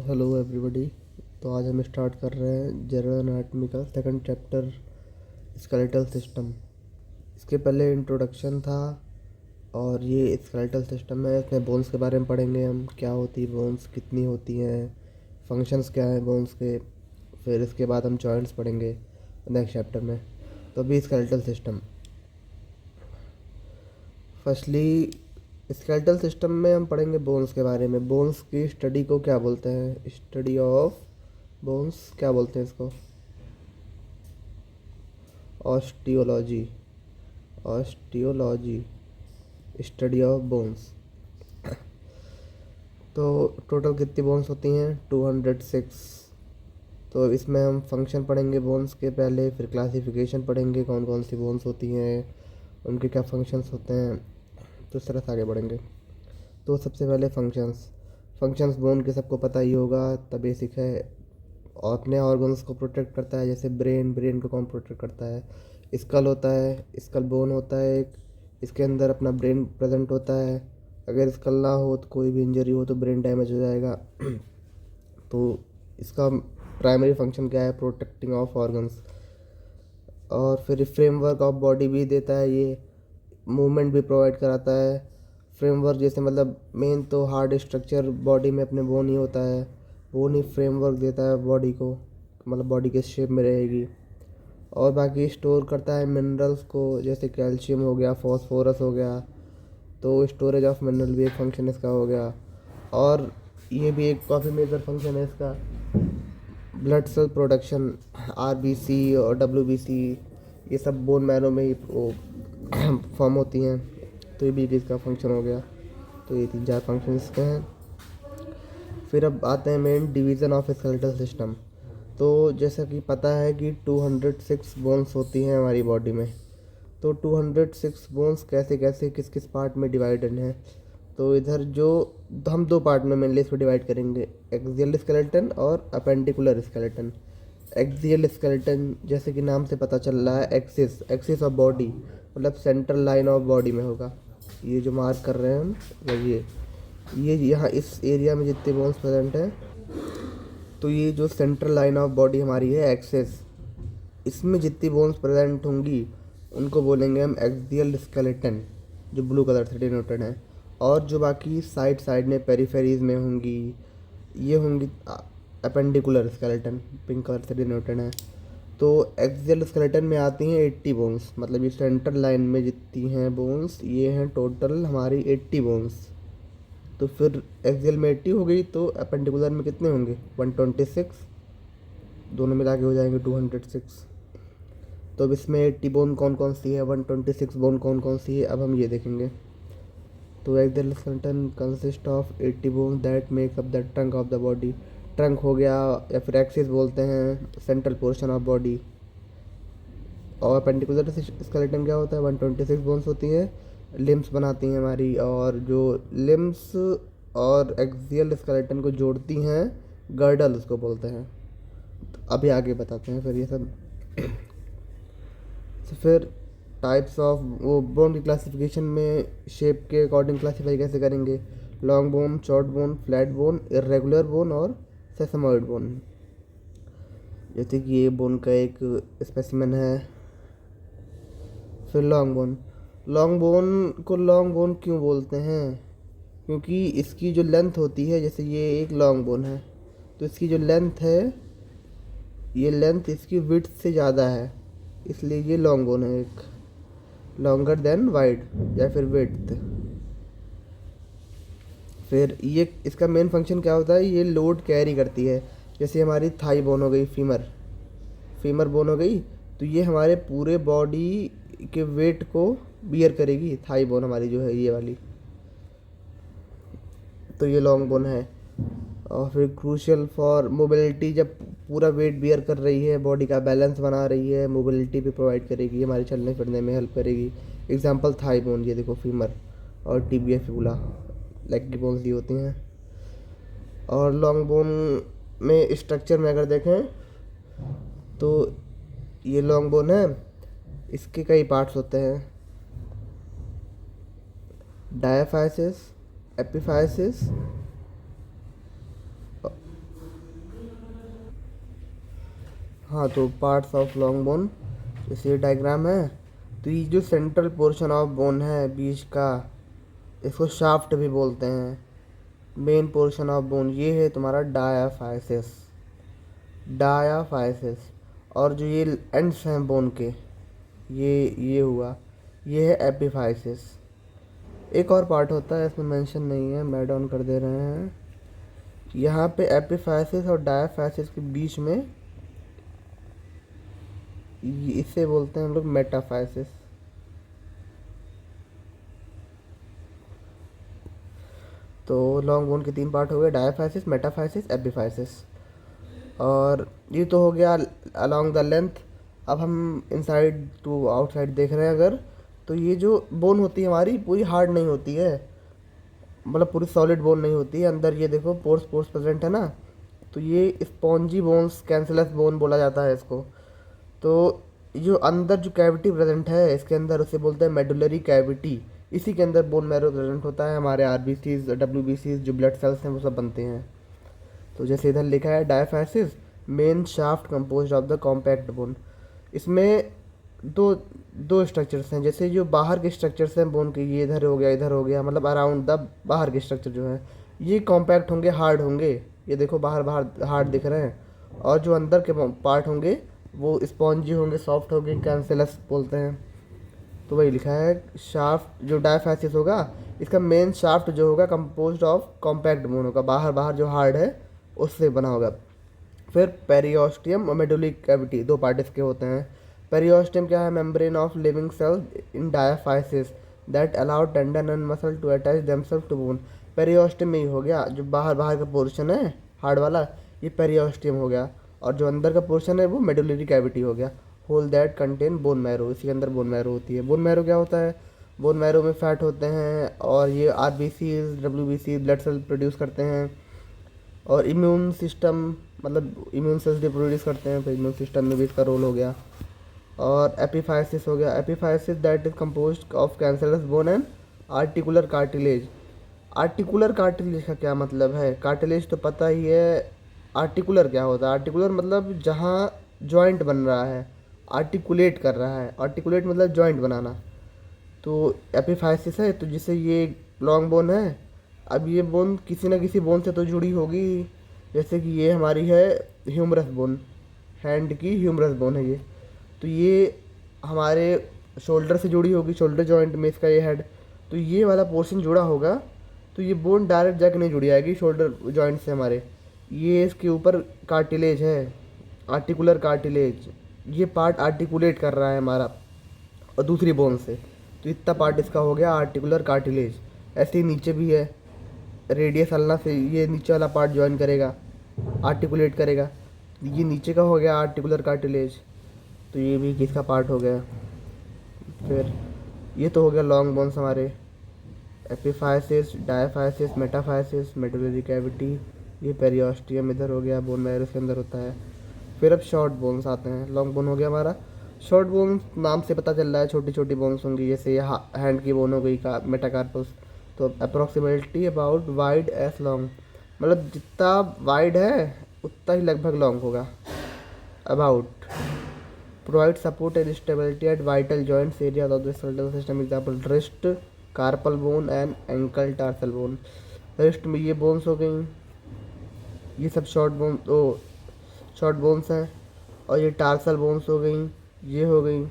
Hello everybody. तो आज हम स्टार्ट कर रहे हैं जनरल एनाटॉमी का सेकंड चैप्टर, स्केलेटल सिस्टम। इसके पहले इंट्रोडक्शन था और ये स्केलेटल सिस्टम है। इसमें बोन्स के बारे में पढ़ेंगे हम, क्या होती है बोन्स, कितनी होती हैं, फंक्शंस क्या हैं बोन्स के। फिर इसके बाद हम जॉइंट्स पढ़ेंगे नेक्स्ट चैप्टर में। तो अभी skeletal system. Firstly skeletal system में हम पढ़ेंगे बोन्स के बारे में। बोन्स की स्टडी को क्या बोलते हैं? स्टडी ऑफ बोन्स क्या बोलते हैं इसको? Osteology. Osteology, study of bones. तो टोटल कितनी बोन्स होती हैं? 206। तो इसमें हम फंक्शन पढ़ेंगे बोन्स के पहले, फिर क्लासिफिकेशन पढ़ेंगे कौन कौन सी बोन्स होती हैं, उनके क्या फंक्शंस होते हैं। तो इस तरह से आगे बढ़ेंगे। तो सबसे पहले फंक्शंस। फंक्शंस बोन के सबको पता ही होगा, तब बेसिक है। और अपने ऑर्गन्स को प्रोटेक्ट करता है, जैसे ब्रेन को कौन प्रोटेक्ट करता है? स्कल होता है, स्कल बोन होता है एक, इसके अंदर अपना ब्रेन प्रेजेंट होता है। अगर स्कल ना हो तो कोई भी इंजरी हो तो ब्रेन डैमेज हो जाएगा। तो इसका प्राइमरी फंक्शन क्या है? Protecting of organs. और फिर फ्रेमवर्क ऑफ बॉडी भी देता है ये, मूवमेंट भी प्रोवाइड कराता है। फ्रेमवर्क जैसे मतलब मेन तो हार्ड स्ट्रक्चर बॉडी में अपने बोन ही होता है, बोन ही फ्रेमवर्क देता है बॉडी को, मतलब बॉडी के शेप में रहेगी। और बाकी स्टोर करता है मिनरल्स को, जैसे कैल्शियम हो गया, फॉस्फोरस हो गया। तो स्टोरेज ऑफ मिनरल भी एक फंक्शन इसका हो गया। और ये भी एक काफ़ी मेजर फंक्शन है इसका, ब्लड सेल प्रोडक्शन। आरबीसी और डब्ल्यूबीसी ये सब बोन मैरो में ही फॉर्म होती हैं। तो ये भी इसका फंक्शन हो गया। तो ये 3-4 फंक्शन इसके हैं। फिर अब आते हैं main division of skeletal system. तो जैसा कि पता है कि 206 बोन्स होती हैं हमारी बॉडी में। तो 206 बोन्स कैसे कैसे किस किस पार्ट में डिवाइडेड हैं? तो इधर जो हम दो पार्ट में मेनली इसको डिवाइड करेंगे, एक्सियल स्केलेटन और अपेंडिकुलर स्केलेटन। एक्सियल स्केलेटन जैसे कि नाम से पता चल रहा है, एक्सिस एक्सिस ऑफ बॉडी, मतलब सेंट्रल लाइन ऑफ बॉडी में होगा। ये जो मार्क कर रहे हैं हम, ये यहाँ इस एरिया में जितने बोन्स प्रेजेंट हैं, तो ये जो सेंट्रल लाइन ऑफ बॉडी हमारी है एक्सिस, इसमें जितनी बोन्स प्रेजेंट होंगी उनको बोलेंगे हम एक्सियल स्केलेटन, जो ब्लू कलर से डिनोटेड है। और जो बाकी साइड साइड में पेरिफेरीज में होंगी, ये होंगी अपेंडिकुलर स्केलेटन, पिंक कलर से डिनोटेड है। तो एक्सियल स्केलेटन में आती हैं 80 बोन्स, मतलब ये सेंट्रल लाइन में जितनी हैं बोन्स, ये हैं टोटल हमारी 80 बोन्स। तो फिर एक्सियल में 80 हो गई, तो अपेंडिकुलर में कितने होंगे? 126, दोनों मिला के हो जाएंगे 206। तो अब इसमें 80 बोन कौन कौन सी है, 126 बोन कौन कौन सी है, अब हम ये देखेंगे। तो axial skeleton consist of 80 bone that make up the trunk of the body. Trunk हो गया, या फिर एक्सिस बोलते हैं सेंट्रल पोर्शन ऑफ बॉडी। और पेंडिकुलर स्केलेटन क्या होता है? 126 बोन्स होती हैं, लिम्स बनाती हैं हमारी। और जो लिम्स और एक्सियल स्केलेटन को जोड़ती हैं, गर्डल उसको बोलते हैं। तो अभी आगे बताते हैं फिर ये सब। तो फिर टाइप्स ऑफ वो बोन की क्लासिफिकेशन में शेप के अकॉर्डिंग क्लासीफाई कैसे करेंगे? Long bone, short bone, flat bone, irregular bone और सेसमॉइड बोन। जैसे कि ये बोन का एक स्पेसिमेन है। फिर लॉन्ग बोन। लॉन्ग बोन को लॉन्ग बोन क्यों बोलते हैं? क्योंकि इसकी जो लेंथ होती है, जैसे ये एक लॉन्ग बोन है, तो इसकी जो लेंथ है, ये लेंथ इसकी विड्थ से ज़्यादा है, इसलिए ये लॉन्ग बोन है एक, लॉन्गर देन वाइड या फिर विड्थ। फिर ये इसका मेन फंक्शन क्या होता है? ये लोड कैरी करती है। जैसे हमारी थाई बोन हो गई, फीमर फीमर बोन हो गई, तो ये हमारे पूरे बॉडी के वेट को बियर करेगी, थाई बोन हमारी जो है ये वाली। तो ये लॉन्ग बोन है। और फिर क्रूशियल फॉर मोबिलिटी, जब पूरा वेट बियर कर रही है, बॉडी का बैलेंस बना रही है, मोबिलिटी भी प्रोवाइड करेगी, हमारे चलने फिरने में हेल्प करेगी। एग्जांपल थाई बोन, ये देखो फीमर, और टिबिया फिबुला, लेग की बोन्स ये होती हैं। और लॉन्ग बोन में स्ट्रक्चर में अगर देखें तो ये लॉन्ग बोन है, इसके कई पार्ट्स होते हैं, डायाफाइसिस, एपिफाइसिस हाँ, तो पार्ट्स ऑफ लॉन्ग बोन, जैसे ये डायग्राम है, तो ये जो सेंट्रल पोर्शन ऑफ बोन है बीच का, इसको शाफ्ट भी बोलते हैं। मेन पोर्शन ऑफ बोन ये है तुम्हारा डायाफाइसिस, डायाफाइसिस। और जो ये एंड्स हैं बोन के, ये हुआ, ये है एपिफाइसिस। एक और पार्ट होता है, इसमें मेंशन नहीं है, मैं डाउन कर दे रहे हैं। यहाँ पे एपिफाइसिस और डायाफाइसिस के बीच में इसे बोलते हैं हम लोग मेटाफाइसिस। तो लॉन्ग बोन के 3 पार्ट हो गए, डायाफाइसिस, मेटाफाइसिस, एपिफाइसिस। और ये तो हो गया अलोंग द लेंथ। अब हम इनसाइड टू आउटसाइड देख रहे हैं अगर, तो ये जो बोन होती है हमारी पूरी हार्ड नहीं होती है, मतलब पूरी सॉलिड बोन नहीं होती है। अंदर ये देखो पोर्स पोर्स प्रेजेंट है ना, तो ये स्पॉन्जी बोन्स, कैंसलस बोन बोला जाता है इसको। तो जो अंदर जो कैविटी प्रेजेंट है इसके अंदर, उसे बोलते हैं मेडुलरी कैविटी। इसी के अंदर बोन मैरो प्रेजेंट होता है, हमारे आरबीसीज, डब्ल्यूबीसीज जो ब्लड सेल्स हैं वो सब बनते हैं। तो जैसे इधर लिखा है diaphysis, main shaft composed of the compact bone. इसमें दो दो स्ट्रक्चर्स हैं, जैसे जो बाहर के स्ट्रक्चर्स हैं बोन के, ये इधर हो गया, मतलब अराउंड द बाहर के स्ट्रक्चर जो है ये कॉम्पैक्ट होंगे, हार्ड होंगे। ये देखो बाहर बाहर हार्ड दिख रहे हैं। और जो अंदर के पार्ट होंगे वो स्पॉन्जी होंगे, सॉफ्ट होंगे, कैंसलस बोलते हैं। तो वही लिखा है शाफ्ट जो डायफाइसिस होगा, इसका मेन शाफ्ट जो होगा कंपोज्ड ऑफ कॉम्पैक्ट बोन होगा, बाहर बाहर जो हार्ड है उससे बना होगा। फिर पेरियोस्टियम और मेडुलरी कैविटी, 2 पार्ट इसके होते हैं। पेरियोस्टियम क्या है? Membrane of living cells in diaphysis that allow tendon and muscle to attach themselves to bone. Periosteum में ही हो गया, जो बाहर बाहर का पोर्शन है हार्ड वाला, ये पेरियोस्टियम हो गया। और जो अंदर का पोर्शन है वो मेडुलरी कैविटी हो गया। Hole that contain bone marrow, इसी के अंदर बोन मैरो होती है। बोन मैरो क्या होता है? बोन मैरो में फैट होते हैं और ये RBC, WBC blood cell produce करते हैं। और इम्यून सिस्टम, मतलब इम्यून सेल्स प्रोड्यूस करते हैं, तो इम्यून सिस्टम में भी इसका रोल हो गया। और एपिफाइसिस हो गया, epiphysis that is composed of cancerous bone and articular cartilage. Articular cartilage का क्या मतलब है? कार्टिलेज तो पता ही है, आर्टिकुलर क्या होता है? आर्टिकुलर मतलब जहाँ जॉइंट बन रहा है, आर्टिकुलेट कर रहा है। आर्टिकुलेट मतलब जॉइंट बनाना। तो एपिफाइसिस है, तो जिससे ये लॉन्ग बोन है। अब ये बोन किसी ना किसी बोन से तो जुड़ी होगी, जैसे कि ये हमारी है ह्यूमरस बोन, हैंड की ह्यूमरस बोन है ये। तो ये हमारे शोल्डर से जुड़ी होगी, शोल्डर जॉइंट में इसका ये हेड। तो ये वाला पोर्शन जुड़ा होगा, तो ये बोन डायरेक्ट जाके नहीं जुड़ी आएगी शोल्डर जॉइंट से हमारे। ये इसके ऊपर कार्टिलेज है, आर्टिकुलर कार्टिलेज। ये पार्ट आर्टिकुलेट कर रहा है हमारा और दूसरी बोन से, तो इतना पार्ट इसका हो गया आर्टिकुलर कार्टिलेज। ऐसे ही नीचे भी है, रेडियस अल्ना से ये नीचे वाला पार्ट ज्वाइन करेगा, आर्टिकुलेट करेगा। ये नीचे का हो गया आर्टिकुलर कार्टिलेज, तो ये भी किसका पार्ट हो गया। फिर ये तो हो गया लॉन्ग बोन्स हमारे, epiphysis, diaphysis, metaphysis, medullary cavity, ये पेरियोस्टियम इधर हो गया, बोन मैरो के अंदर होता है। फिर अब शॉर्ट बोन्स आते हैं। लॉन्ग बोन हो गया हमारा, शॉर्ट बोन्स नाम से पता चल रहा है छोटी छोटी बोन्स होंगी, जैसे ये हैंड की बोन हो गई का मेटाकार्पस। तो approximately about wide as long, मतलब जितना वाइड है उतना ही लगभग लॉन्ग होगा। About provide support and stability at vital joints area of the skeletal system, example wrist, carpal bone and ankle tarsal bone. Wrist में ये बोन्स हो गई, ये सब शॉर्ट बोन्स हैं। और ये टार्सल बोन्स हो गई, ये हो गई,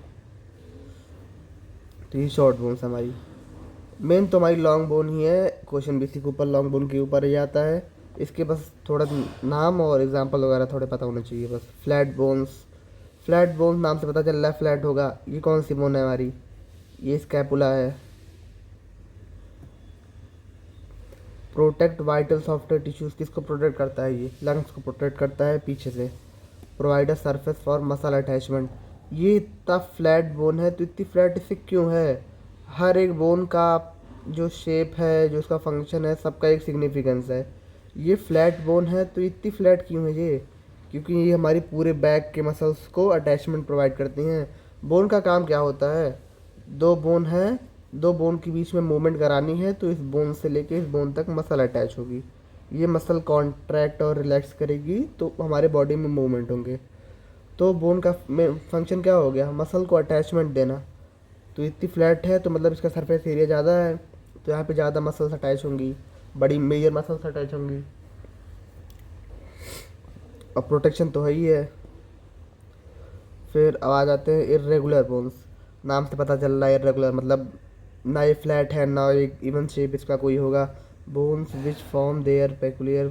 तो ये शॉर्ट बोन्स हमारी। मेन तो हमारी लॉन्ग बोन ही है, क्वेश्चन भी इसी के ऊपर लॉन्ग बोन के ऊपर ही आता है। इसके बस थोड़ा नाम और एग्जांपल वगैरह थोड़े पता होने चाहिए बस। फ्लैट बोन्स, फ्लैट बोन्स नाम से पता चल रहा है फ्लैट होगा। ये कौन सी बोन है हमारी? ये स्कैपुला है। प्रोटेक्ट वाइटल सॉफ्टवेयर टिश्यूज, किसको प्रोटेक्ट करता है? ये लंग्स को प्रोटेक्ट करता है पीछे से। Provide a surface for muscle attachment. ये इतना फ्लैट बोन है, तो इतनी फ्लैट इसे क्यों है? हर एक बोन का जो शेप है, जो उसका फंक्शन है, सबका एक सिग्निफिकेंस है। ये फ्लैट बोन है तो इतनी फ्लैट क्यों है ये? क्योंकि ये हमारी पूरे बैक के मसल्स को अटैचमेंट प्रोवाइड करती हैं। बोन का काम क्या होता है? 2 बोन है, 2 बोन के बीच में मूवमेंट करानी है, तो इस बोन से लेके इस बोन तक मसल अटैच होगी। ये मसल कॉन्ट्रैक्ट और रिलैक्स करेगी तो हमारे बॉडी में मूवमेंट होंगे। तो बोन का फंक्शन क्या हो गया, मसल को अटैचमेंट देना। तो इतनी फ्लैट है तो मतलब इसका सरफेस एरिया ज़्यादा है, तो यहाँ पे ज़्यादा मसल्स अटैच होंगी, बड़ी मेजर मसल्स अटैच होंगी। और प्रोटेक्शन तो है ही है। फिर अब आ जाते हैं इर्रेगुलर बोन्स। नाम से पता चल रहा है इर्रेगुलर मतलब ना ये फ्लैट है ना एक इवन शेप इसका कोई होगा। Bones which form their peculiar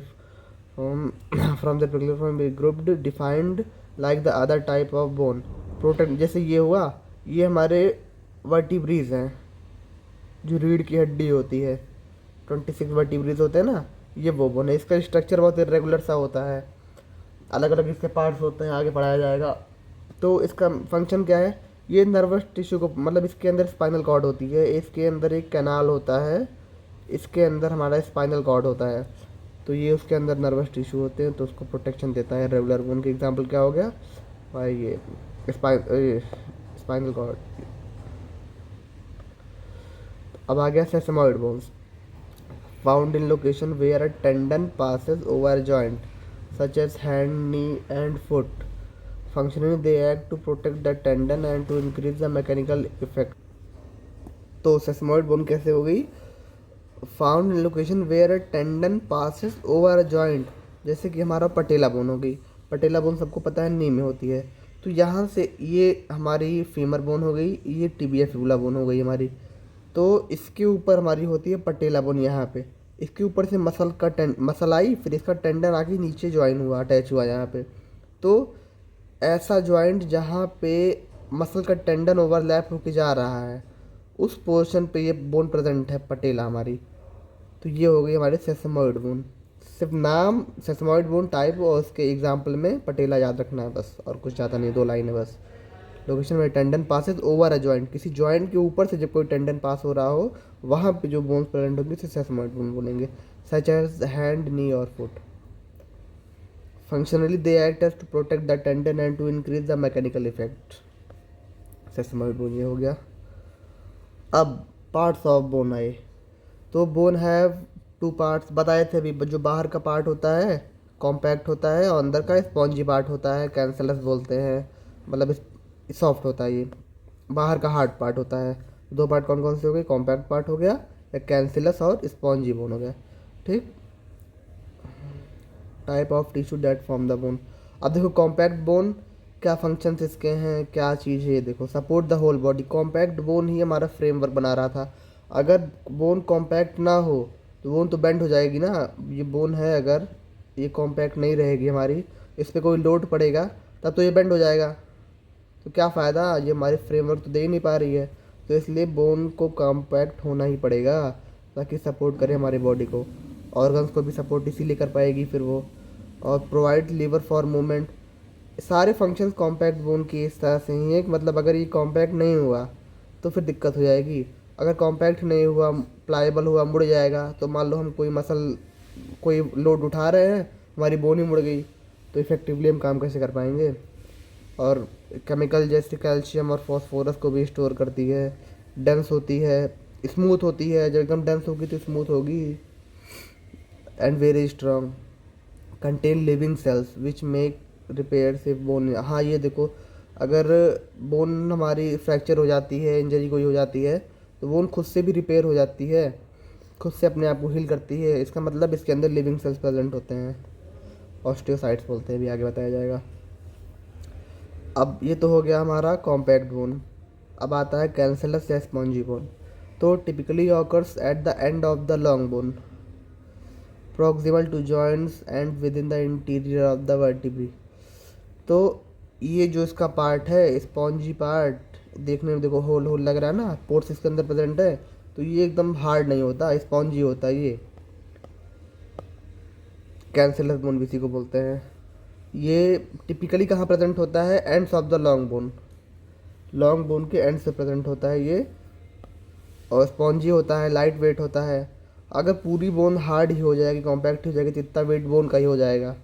form from the peculiar form grouped defined like the other type of bone. Protect जैसे ये हुआ, ये हमारे वर्टिब्रीज हैं, जो रीढ़ की हड्डी होती है, 26 वर्टिब्रीज होते हैं ना, ये वो बोन है। इसका स्ट्रक्चर बहुत इरेगुलर सा होता है, अलग अलग इसके पार्ट्स होते हैं, आगे पढ़ाया जाएगा। तो इसका फंक्शन क्या है, ये नर्वस टिश्यू को मतलब इसके अंदर स्पाइनल कॉर्ड होती है, इसके अंदर एक कैनाल होता है, इसके अंदर हमारा स्पाइनल कॉर्ड होता है। तो ये उसके अंदर नर्वस टिश्यू होते हैं, तो उसको प्रोटेक्शन देता है। रेगुलर बोन के एग्जांपल क्या हो गया भाई, ये स्पाइनल कॉर्ड। अब आ गया sesamoid bones. Found in location where a tendon passes over a joint such as hand, knee and foot. Functionally they act to protect the tendon and to increase the mechanical effect. तो सेसमॉइड bone कैसे हो गई, found in location where a tendon passes over a joint, जैसे कि हमारा पटेला bone हो गई। पटेला bone सबको पता है नी में होती है, तो यहाँ से ये हमारी फीमर बोन हो गई, ये टिबिया फिबुला बोन हो गई हमारी। तो इसके ऊपर हमारी होती है पटेला बोन, यहाँ पे इसके ऊपर से मसल आई, फिर इसका टेंडन आके नीचे ज्वाइन हुआ, अटैच हुआ यहाँ पे। तो ऐसा ज्वाइंट जहाँ पे मसल का टेंडन ओवरलैप होके जा रहा है, उस पोर्शन पे ये बोन प्रेजेंट है, पटेला हमारी। तो ये हो गई हमारी सेसमॉइड बोन। सिर्फ नाम सेसमॉइड बोन टाइप और उसके एग्जाम्पल में पटेला याद रखना है बस, और कुछ ज़्यादा नहीं, 2 लाइन है बस। लोकेशन में tendon passes over a joint, किसी जॉइंट के ऊपर से जब कोई टेंडन पास हो रहा हो, वहाँ पे जो बोन्स प्रेजेंट होंगे उसे सेसमॉइड बोन बोलेंगे, सच एज हैंड, नी और foot. Functionally they act as to protect the tendon and to increase the mechanical effect. Sesamoid bone ये हो गया। अब पार्ट्स ऑफ बोन आए। तो बोन हैव 2 पार्ट्स बताए थे अभी, जो बाहर का पार्ट होता है कॉम्पैक्ट होता है, और अंदर का स्पॉन्जी पार्ट होता है, कैंसलस बोलते हैं, मतलब सॉफ्ट होता है ये। बाहर का हार्ड पार्ट होता है। 2 पार्ट कौन कौन से हो गए, कॉम्पैक्ट पार्ट हो गया, एक कैंसिलस और स्पॉन्जी बोन हो गया। ठीक, type of tissue that form the bone. अब देखो कॉम्पैक्ट बोन क्या फंक्शंस इसके हैं, क्या चीज़ है ये देखो। Support the whole body, compact bone ही हमारा फ्रेमवर्क बना रहा था। अगर बोन कॉम्पैक्ट ना हो तो बोन तो बेंड हो जाएगी ना। ये बोन है, अगर ये कॉम्पैक्ट नहीं रहेगी हमारी, इस पर कोई लोड पड़ेगा तब तो ये बेंड हो जाएगा, तो क्या फ़ायदा, ये हमारे फ्रेमवर्क तो दे ही नहीं पा रही है। तो इसलिए बोन को कॉम्पैक्ट होना ही पड़ेगा ताकि सपोर्ट करे हमारी बॉडी को, ऑर्गन्स को भी सपोर्ट इसीलिए कर पाएगी फिर वो। और प्रोवाइड लीवर फॉर मूवमेंट, सारे फंक्शंस कॉम्पैक्ट बोन की इस तरह से ही है कि मतलब अगर ये कॉम्पैक्ट नहीं हुआ तो फिर दिक्कत हो जाएगी। अगर कॉम्पैक्ट नहीं हुआ, प्लाएबल हुआ, मुड़ जाएगा, तो मान लो हम कोई मसल कोई लोड उठा रहे हैं, हमारी बोन ही मुड़ गई, तो इफ़ेक्टिवली हम काम कैसे कर पाएंगे। और केमिकल जैसे कैल्शियम और फॉस्फोरस को भी स्टोर करती है, डेंस होती है, स्मूथ होती है, जब एकदम डेंस होगी तो स्मूथ होगी। And very strong, contain living cells which make repair से बोन। हाँ ये देखो, अगर बोन हमारी फ्रैक्चर हो जाती है, इंजरी कोई हो जाती है, तो बोन खुद से भी रिपेयर हो जाती है, खुद से अपने आप को हील करती है। इसका मतलब इसके अंदर लिविंग सेल्स प्रेजेंट होते हैं, ऑस्टियोसाइट्स बोलते हैं, भी आगे बताया जाएगा। अब ये तो हो गया हमारा कॉम्पैक्ट बोन। अब आता है कैंसलस या स्पॉन्जी बोन। तो typically occurs at the end of the long bone, proximal to joints and within the interior of the vertebrae. तो ये जो इसका पार्ट है स्पॉन्जी पार्ट, देखने में देखो होल होल लग रहा है ना, पोर्स इसके अंदर प्रेजेंट है, तो ये एकदम हार्ड नहीं होता, स्पॉन्जी होता है ये। कैंसलस बोन भी इसी को बोलते हैं। ये टिपिकली कहाँ प्रेजेंट होता है, ends of the long bone, long bone के एंड से प्रेजेंट होता है ये। और स्पॉन्जी होता है, लाइट वेट होता है। अगर पूरी बोन हार्ड ही हो जाएगी, कॉम्पैक्ट हो जाएगी, तो इतना वेट बोन का ही हो जाएगा।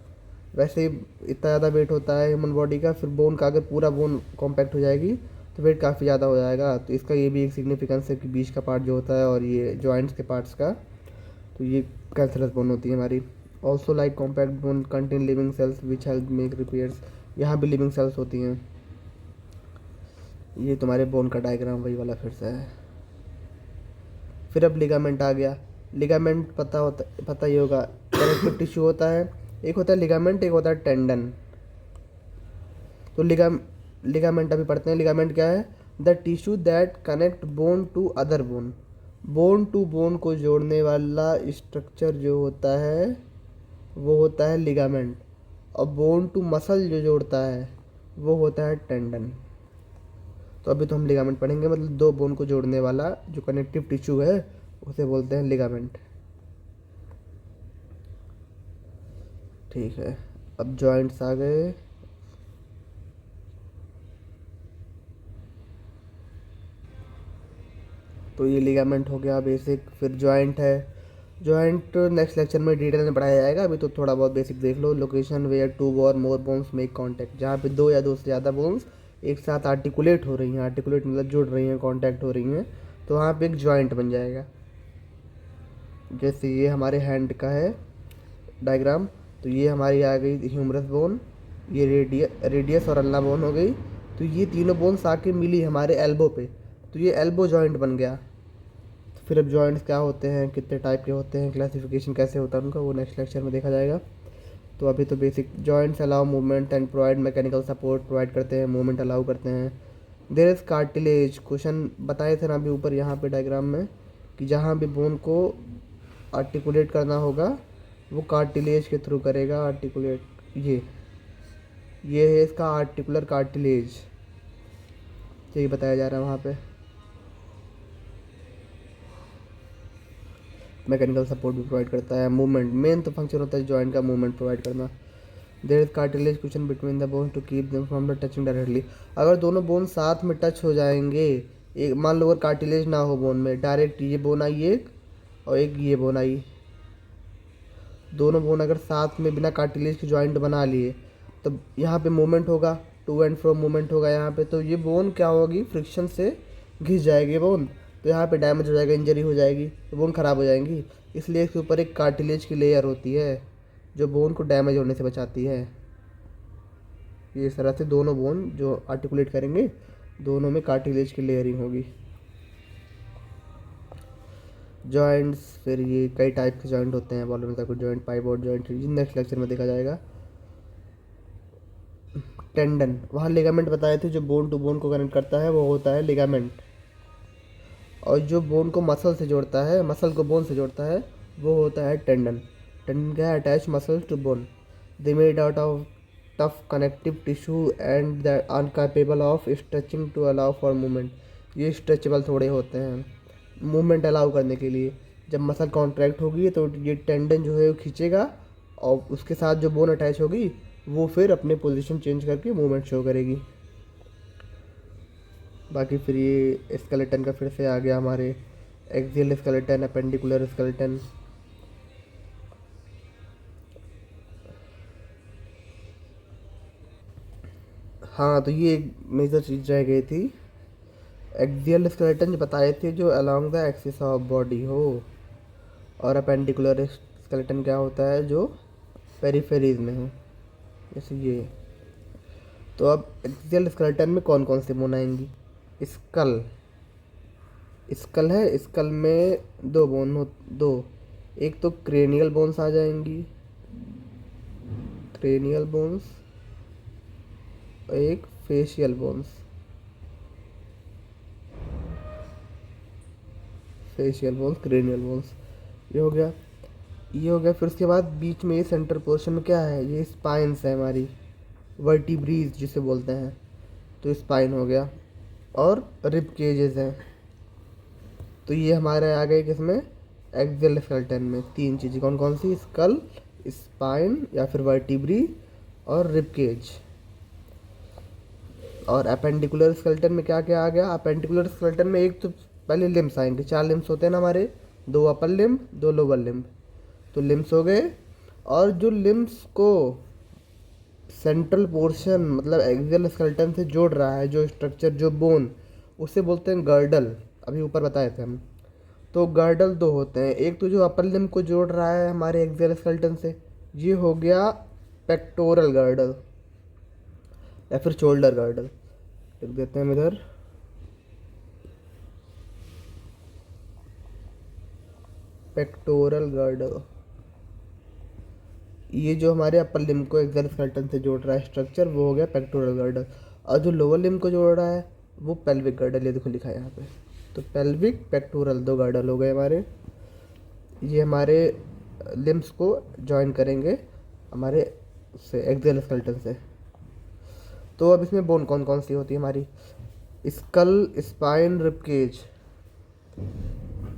वैसे ही इतना ज़्यादा वेट होता है ह्यूमन बॉडी का, फिर बोन का अगर पूरा बोन कॉम्पैक्ट हो जाएगी तो वेट काफ़ी ज़्यादा हो जाएगा। तो इसका ये भी एक सिग्निफिकेंस है कि बीच का पार्ट जो होता है और ये जॉइंट्स के पार्ट्स का, तो ये कैंसरस बोन होती है हमारी। Also like compact bone contain living cells which help make repairs. यहाँ भी लिविंग सेल्स होती हैं। ये तुम्हारे बोन का डायग्राम वही वाला फिर से है। फिर अब लिगामेंट आ गया। लिगामेंट पता ही होगा, कनेक्टिव टिश्यू होता है, एक होता है लिगामेंट, एक होता है टेंडन। तो लिगामेंट अभी पढ़ते हैं। लिगामेंट क्या है? The tissue that connect bone to other bone. Bone to bone को जोड़ने वाला स्ट्रक्चर जो होता है वो होता है लिगामेंट, और बोन टू मसल जो जोड़ता है वो होता है टेंडन। तो अभी तो हम लिगामेंट पढ़ेंगे, मतलब दो बोन को जोड़ने वाला जो कनेक्टिव टिश्यू है उसे बोलते हैं लिगामेंट। ठीक है, अब जॉइंट्स आ गए। तो ये लिगामेंट हो गया बेसिक। फिर जॉइंट है। जॉइंट नेक्स्ट लेक्चर में डिटेल में पढ़ाया जाएगा, अभी तो थोड़ा बहुत बेसिक देख लो। लोकेशन वेयर टू और मोर बोन्स मेक कांटेक्ट, जहाँ पे दो या दो से ज़्यादा बोन्स एक साथ आर्टिकुलेट हो रही हैं, आर्टिकुलेट मतलब जुड़ रही हैं, कांटेक्ट हो रही हैं, तो वहाँ पे एक जॉइंट बन जाएगा। जैसे ये हमारे हैंड का है डायग्राम, तो ये हमारी आ गई ह्यूमरस बोन, ये रेडियस और अल्ना बोन हो गई। तो ये तीनों बोन्स आके मिली हमारे एल्बो पे, तो ये एल्बो जॉइंट बन गया। तो फिर अब जॉइंट्स क्या होते हैं, कितने टाइप के होते हैं, क्लासिफिकेशन कैसे होता है उनका, वो नेक्स्ट लेक्चर में देखा जाएगा। तो अभी तो basic joints allow movement and provide mechanical support, provide करते हैं, मूवमेंट अलाउ करते हैं। देयर इज़ कार्टिलेज, क्वेश्चन बताए थे ना अभी ऊपर यहाँ पे डायग्राम में, कि जहाँ भी बोन को आर्टिकुलेट करना होगा वो कार्टिलेज के थ्रू करेगा। आर्टिकुलेट ये है इसका आर्टिकुलर कार्टिलेज, यही बताया जा रहा है वहाँ पे। मैकेनिकल सपोर्ट भी प्रोवाइड करता है। मूवमेंट, मेन तो फंक्शन होता है जॉइंट का मूवमेंट प्रोवाइड करना। There is cartilage cushion between the bone to keep them from the touching directly. अगर दोनों बोन साथ में टच हो जाएंगे, एक मान लो अगर कार्टिलेज ना हो बोन में, डायरेक्ट ये बोन आई एक और एक ये बोन आई, दोनों बोन अगर साथ में बिना कार्टिलेज के जॉइंट बना लिए, तो यहाँ पे मूवमेंट होगा, टू एंड फ्रो मूवमेंट होगा यहाँ पे, तो ये बोन क्या होगी, फ्रिक्शन से घिस जाएगी बोन, तो यहाँ पे डैमेज हो जाएगा, इंजरी हो जाएगी, तो बोन ख़राब हो जाएंगी। इसलिए इसके ऊपर एक कार्टिलेज की लेयर होती है जो बोन को डैमेज होने से बचाती है। ये इस तरह से दोनों बोन जो आर्टिकुलेट करेंगे, दोनों में कार्टिलेज की लेयरिंग होगी। जॉइंट्स, फिर ये कई टाइप के जॉइंट होते हैं, बॉल में joint, pivot joint, next lecture में देखा जाएगा। टेंडन, वहाँ लिगामेंट बताए थे, जो बोन टू बोन को कनेक्ट करता है वो होता है लिगामेंट, और जो बोन को मसल से जोड़ता है, मसल को बोन से जोड़ता है, वो होता है टेंडन। टेंडन क्या है? Attach muscle to bone, they made out of tough connective tissue and that uncapable of stretching to allow for movement. ये स्ट्रेचेबल थोड़े होते हैं मूवमेंट अलाउ करने के लिए। जब मसल कॉन्ट्रैक्ट होगी तो ये टेंडन जो है वो खींचेगा, और उसके साथ जो बोन अटैच होगी वो फिर अपने पोजीशन चेंज करके मूवमेंट शो करेगी। बाकी फिर ये स्केलेटन का फिर से आ गया हमारे, एक्सियल स्केलेटन, अपेंडिकुलर स्केलेटन। हाँ, तो ये एक मेजर चीज़ रह गई थी, एक्सियल स्केलेटन जो बताए थे जो along the axis of body हो, और अपेंडिकुलर स्केलेटन क्या होता है जो पेरिफेरीज में हो, जैसे ये। तो अब एक्सियल स्केलेटन में कौन कौन से बोन आएंगी? स्कल, स्कल है, स्कल में दो बोन हो, दो, एक तो क्रेनियल बोन्स आ जाएंगी, क्रेनियल बोन्स, और एक facial bones, facial bones, cranial bones. ये हो गया, ये हो गया। फिर उसके बाद बीच में ये सेंटर पोर्शन में क्या है, ये स्पाइंस है हमारी, वर्टिब्रीज जिसे बोलते हैं, तो स्पाइन हो गया, और रिब केजेस हैं। तो ये हमारे आ गए किसमें, एक्सियल स्केलेटन में। तीन चीज़ें कौन कौन सी, स्कल, स्पाइन या फिर वर्टिब्री, और रिब केज। और अपेंडिकुलर स्केलेटन में क्या क्या आ गया, अपेंडिकुलर स्केलेटन में एक तो पहले लिम्स आएंगे, चार लिम्स होते हैं ना हमारे, दो अपर लिम्ब, दो लोअर लिम्ब, तो लिम्स हो गए। और जो लिम्स को सेंट्रल पोर्शन मतलब एक्सियल स्केलेटन से जोड़ रहा है, जो स्ट्रक्चर, जो बोन, उसे बोलते हैं गर्डल, अभी ऊपर बताए थे हम। तो गर्डल दो होते हैं, एक तो जो अपर लिम्ब को जोड़ रहा है हमारे एक्सियल स्केलेटन से, ये हो गया पेक्टोरल गर्डल, या फिर शोल्डर गर्डल लिख देते हैं हम इधर। पेक्टोरल गर्डल, ये जो हमारे अपर लिम्ब को एक्सोस्केलेटन से जोड़ रहा है स्ट्रक्चर, वो हो गया पेक्टोरल गर्डल। और जो लोअर लिम्ब को जोड़ रहा है वो पेल्विक गर्डल, ये देखो लिखा है यहाँ पे। तो पेल्विक पेक्टोरल दो गर्डल हो गए हमारे, ये हमारे लिम्ब्स को जॉइन करेंगे हमारे से एक्सोस्केलेटन से। तो अब इसमें बोन कौन कौन सी होती है हमारी? Skull, spine, ribcage.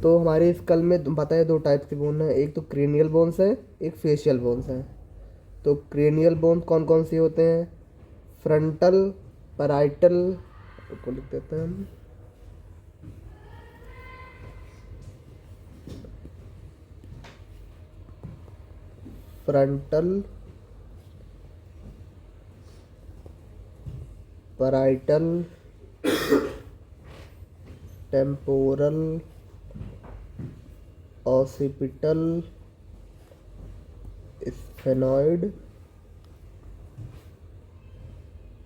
तो हमारे स्कल में तुम पता है दो टाइप के बोन है, एक तो क्रेनियल बोन्स है, एक फेशियल बोन्स हैं। तो क्रेनियल बोन कौन कौन से होते हैं? फ्रंटल, पैराइटल को लिख देते हैं हम, frontal, parietal, temporal, occipital, sphenoid,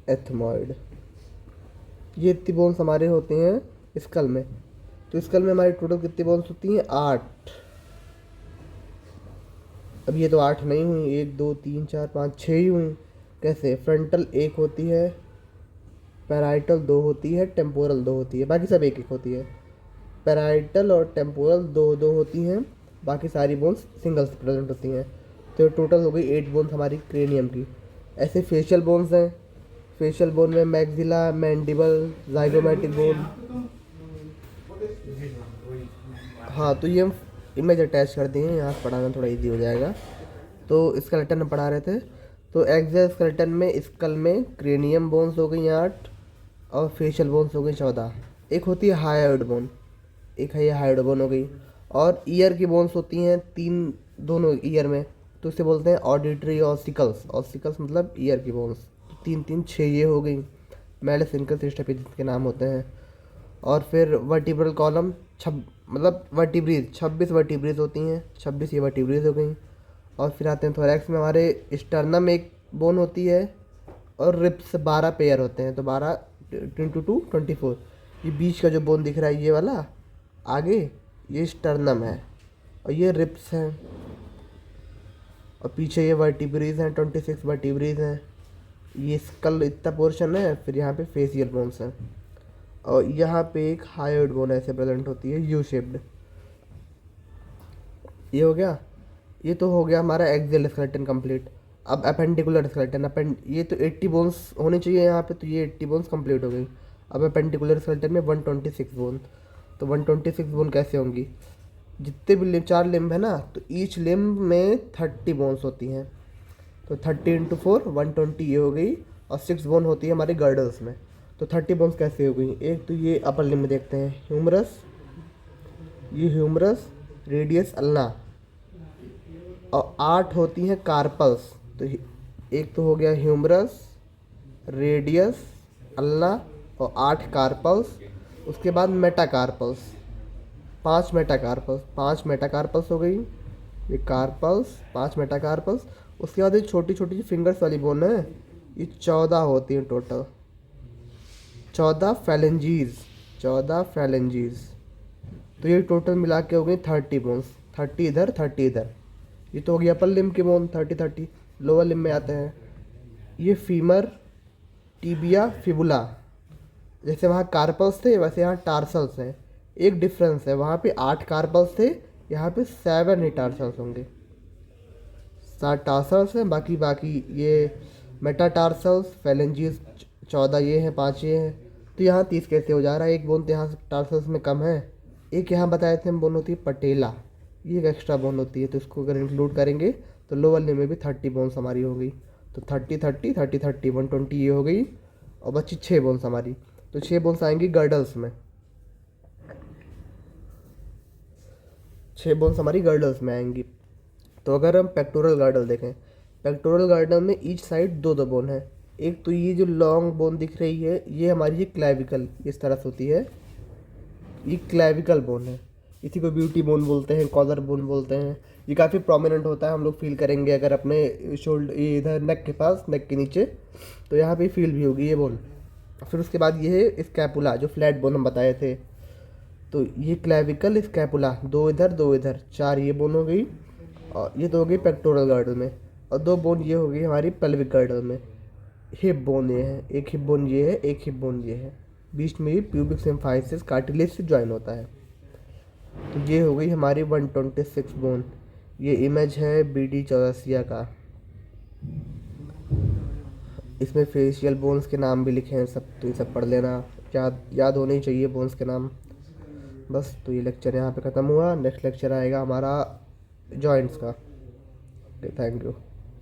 ethmoid. ये इतनी बोन्स हमारे होते हैं स्कल में। तो स्कल में हमारी टोटल कितनी बोन्स होती हैं? 8। अब ये तो 8 नहीं हुई, 1 2 3 4 5 6 ही हुई। कैसे? फ्रंटल 1 होती है, पैराइटल 2 होती है, टेम्पोरल 2 होती है, बाकी सब 1 1 होती है। पैराइटल और टेम्पोरल 2 2 होती हैं, बाकी सारी बोन्स सिंगल्स प्रेजेंट होती हैं। तो टोटल हो गई 8 बोन्स हमारी क्रेनियम की। ऐसे फेशियल बोन्स हैं, फेशियल बोन में मैक्सिला, मैंडिबल, जाइगोमैटिक बोन। हाँ, तो ये हम इमेज अटैच कर दिए हैं, यहाँ से पढ़ाना थोड़ा इजी हो जाएगा। तो स्केलेटन में पढ़ा रहे थे। तो एक्सोस्केलेटन में स्कल में क्रेनियम बोन्स हो गई 8 और फेशियल बोन्स हो गई 14। एक होती है हायोइड बोन, एक है ये हायोइड बोन हो गई। और ईयर की बोन्स होती हैं 3, दोनों ईयर में, तो इसे बोलते हैं ऑडिटरी ऑसिकल्स। ऑसिकल्स मतलब ईयर की बोन्स। 3 3 6 ये हो गई, मेडिसिनकल स्टेपिस के नाम होते हैं। और फिर वर्टिब्रल कॉलम मतलब वर्टिब्रीज 26 वर्टिब्रीज होती हैं, 26 ये वर्टिब्रीज हो गई। और फिर आते हैं थोरैक्स में, हमारे स्टर्नम एक बोन होती है और रिब्स 12 पेयर होते हैं। तो 12 × 2 24। ये बीच का जो बोन दिख रहा है ये वाला आगे, ये स्टर्नम है और ये रिब्स हैं। और पीछे ये वर्टिब्रीज हैं, 26 वर्टिब्रीज हैं। ये स्कल इतना पोर्शन है, फिर यहाँ पे फेशियल बोन्स हैं। और यहाँ पे एक हायोइड बोन ऐसे प्रेजेंट होती है, यू शेप्ड। ये हो गया, ये तो हो गया हमारा एक्सियल स्केलेटन कंप्लीट। अब अपेंडिकुलर स्केलेटन, ये तो 80 बोन्स होने चाहिए यहाँ पे, तो ये 80 बोन्स कंप्लीट हो गई। अब अपेंडिकुलर स्केलेटन में 126 बोन। तो 126 बोन कैसे होंगी? जितने भी 4 लिम्ब है ना, तो ईच लिम्ब में 30 बोन्स होती हैं। तो 30 × 4 120 ये हो गई। और 6 बोन होती है हमारे गर्डल्स में। तो 30 बोन्स कैसे हो गई? एक तो ये अपर लिम्ब में देखते हैं, ह्यूमरस, ये ह्यूमरस, रेडियस, अल्ना। और 8 होती हैं कार्पल्स। तो एक तो हो गया ह्यूमरस, रेडियस, अल्ना और 8 कार्पल्स। उसके बाद मेटाकार्पल्स, 5 मेटाकार्पल्स, 5 मेटाकार्पल्स हो गई। ये कार्पल्स, 5 मेटाकार्पल्स। उसके बाद ये छोटी छोटी जो फिंगर्स वाली बोन है, ये 14 होती हैं टोटल। 14 phalanges, 14 phalanges. तो ये टोटल मिला के हो गई 30 बोन्स। 30 इधर, 30 इधर। ये तो हो गया अपर लिम्ब के बोन 30। लोअर लिम्ब में आते हैं, ये फीमर, टिबिया, फिबुला। जैसे वहाँ कार्पल्स थे वैसे यहाँ टार्सल्स हैं। एक डिफरेंस है, वहाँ पे 8 कार्पल्स थे, यहाँ पे 7 ही टार्सल्स होंगे। 7 टार्सल्स हैं, बाकी ये मेटाटार्सल्स, फैलेंजीज 14 ये हैं, 5 ये हैं। तो यहाँ 30 कैसे हो जा रहा है? एक बोन तो यहाँ टार्सल्स में कम है। एक यहाँ बताए थे हम बोन होती है पटेला, ये एक एक्स्ट्रा बोन होती है। तो इसको अगर इंक्लूड करेंगे तो लोअर लिम्ब में भी 30 बोन्स हमारी हो गई। तो 30 30 30 30 120 ये हो गई। और बची 6 बोन्स हमारी। तो 6 बोन्स आएंगी गर्डल्स में, 6 बोन्स हमारी गर्डल्स में आएंगी। तो अगर हम पेक्टोरल गर्डल देखें, पेक्टोरल गर्डल में ईच साइड 2 2 बोन है। एक तो ये जो लॉन्ग बोन दिख रही है, ये हमारी ये क्लैविकल इस तरह से होती है, ये क्लैविकल बोन है। इसी को ब्यूटी बोन बोलते हैं, कॉलर बोन बोलते हैं। ये काफ़ी प्रोमिनेंट होता है, हम लोग फील करेंगे अगर अपने शोल्डर, ये इधर नेक के पास, नेक के नीचे, तो यहाँ पे फील भी होगी ये बोन। फिर उसके बाद ये है स्कैपुला, जो फ्लैट बोन हम बताए थे। तो ये क्लेविकल, स्कैपुला, दो इधर 4 ये बोन हो गई, और ये तो हो गई पेक्टोरल गर्डल में, और 2 बोन ये हो गई हमारी पेल्विक गर्डल में। हिप बोन ये है, एक हिप बोन ये है, एक हिप बोन ये है, बीच में ही प्यूबिक सिम्फाइसिस कार्टिलेज से ज्वाइन होता है। तो ये हो गई हमारी 126 बोन। ये इमेज है बीडी चौरसिया का, इसमें फेशियल बोन्स के नाम भी लिखे हैं सब, तो ये सब पढ़ लेना, याद होने ही चाहिए बोन्स के नाम। बस, तो ये लेक्चर यहाँ पे ख़त्म हुआ। नेक्स्ट लेक्चर आएगा हमारा जॉइंट्स का। Thank you.